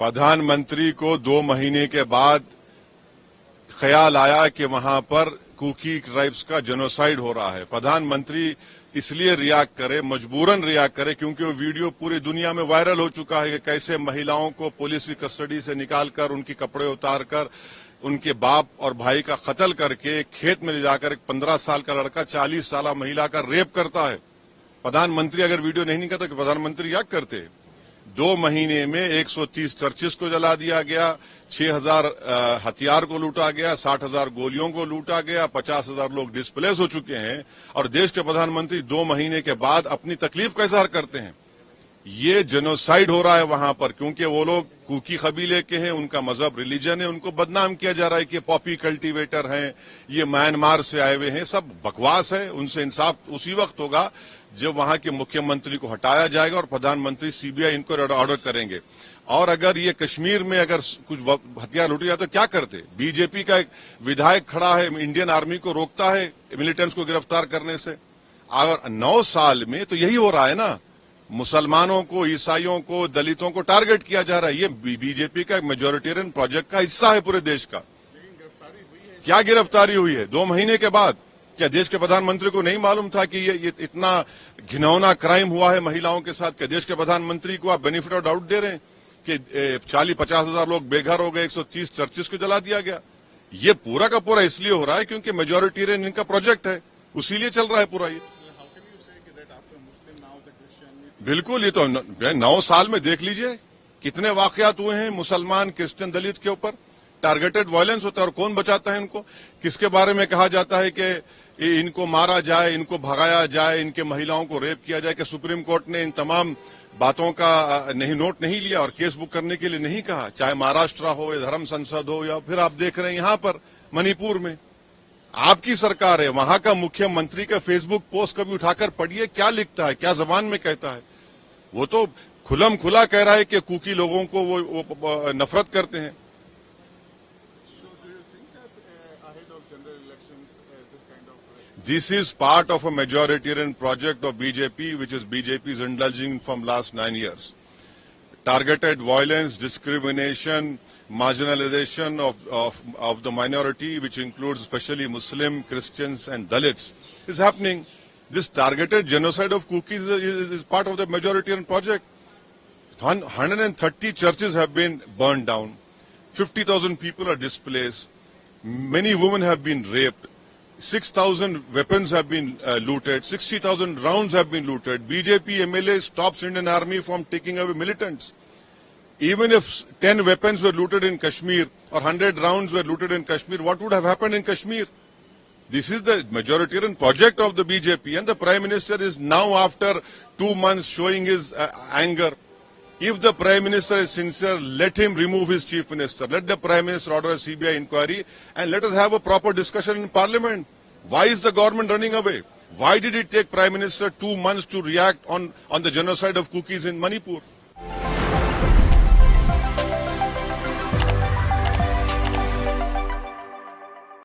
प्रधानमंत्री को 2 महीने के बाद ख्याल आया कि वहां पर कुकी ट्राइब्स का जेनोसाइड हो रहा है। प्रधानमंत्री इसलिए रिएक्ट करे, मजबूरन रिएक्ट करे, क्योंकि वो वीडियो पूरी दुनिया में वायरल हो चुका है कि कैसे महिलाओं को पुलिस की कस्टडी से निकालकर उनके कपड़े उतारकर उनके बाप और भाई का कत्ल करके खेत में ले जाकर एक 15 साल का लड़का 40 साल महिला का रेप करता है। प्रधानमंत्री अगर वीडियो नहीं निकालता तो प्रधानमंत्री क्या करते? 2 महीने में 130 चर्चिस को जला दिया गया, 6000 हथियार को लूटा गया, 60,000 गोलियों को लूटा गया, 50,000 लोग डिस्प्लेस हो चुके हैं, और देश के प्रधानमंत्री 2 महीने के बाद अपनी तकलीफ का इजहार करते हैं। ये जेनोसाइड हो रहा है वहां पर, क्योंकि वो लोग कुकी कबीले के हैं, उनका मजहब रिलीजन है, उनको बदनाम किया जा रहा है कि पॉपी कल्टीवेटर हैं, ये म्यांमार से आए हुए हैं। सब बकवास है। उनसे इंसाफ उसी वक्त होगा जब वहां के मुख्यमंत्री को हटाया जाएगा और प्रधानमंत्री सीबीआई इंक्वायरी ऑर्डर करेंगे। और अगर ये कश्मीर में अगर कुछ हथियार लूटे जाए तो क्या करते? बीजेपी का एक विधायक खड़ा है, इंडियन आर्मी को रोकता है मिलिटेंट्स को गिरफ्तार करने से। अगर 9 साल में तो यही हो रहा है ना, मुसलमानों को, ईसाइयों को, दलितों को टारगेट किया जा रहा है। ये बीजेपी का मेजोरिटेरियन प्रोजेक्ट का हिस्सा है पूरे देश का। क्या गिरफ्तारी हुई है 2 महीने के बाद? क्या देश के प्रधानमंत्री को नहीं मालूम था कि ये इतना घिनौना क्राइम हुआ है महिलाओं के साथ? क्या देश के प्रधानमंत्री को आप बेनिफिट ऑफ डाउट दे रहे हैं कि 40-50 हजार लोग बेघर हो गए, 130 चर्चिस को जला दिया गया? ये पूरा का पूरा इसलिए हो रहा है क्योंकि मेजोरिटेरियन इनका प्रोजेक्ट है, उसीलिए चल रहा है पूरा ये। बिल्कुल, ये तो 9 साल में देख लीजिए कितने वाकयात हुए हैं मुसलमान, क्रिश्चियन, दलित के ऊपर। टारगेटेड वायलेंस होता है, और कौन बचाता है इनको? किसके बारे में कहा जाता है कि इनको मारा जाए, इनको भगाया जाए, इनके महिलाओं को रेप किया जाए? कि सुप्रीम कोर्ट ने इन तमाम बातों का नोट नहीं लिया और केस बुक करने के लिए नहीं कहा? चाहे महाराष्ट्र हो या धर्म संसद हो, या फिर आप देख रहे हैं यहां पर मणिपुर में आपकी सरकार है, वहां का मुख्यमंत्री का फेसबुक पोस्ट कभी उठाकर पढ़िए, क्या लिखता है, क्या जबान में कहता है। वो तो खुलम खुला कह रहा है कि कुकी लोगों को वो नफरत करते हैं। This is part of a majoritarian project of BJP, which is BJP is indulging from last 9 years. Targeted violence, discrimination, marginalization of the minority, which includes especially Muslim, Christians and Dalits, is happening. This targeted genocide of Kukis is part of the majoritarian project. 130 churches have been burned down. 50,000 people are displaced. Many women have been raped. 6,000 weapons have been looted. 60,000 rounds have been looted. BJP MLA stops Indian Army from taking away militants. Even if 10 weapons were looted in Kashmir or 100 rounds were looted in Kashmir, what would have happened in Kashmir? This is the majoritarian project of the BJP, and the Prime Minister is now, after 2 months, showing his anger. If the Prime Minister is sincere, let him remove his Chief Minister. Let the Prime Minister order a CBI inquiry, and let us have a proper discussion in Parliament. Why is the government running away? Why did it take Prime Minister 2 months to react on the genocide of Kukis in Manipur?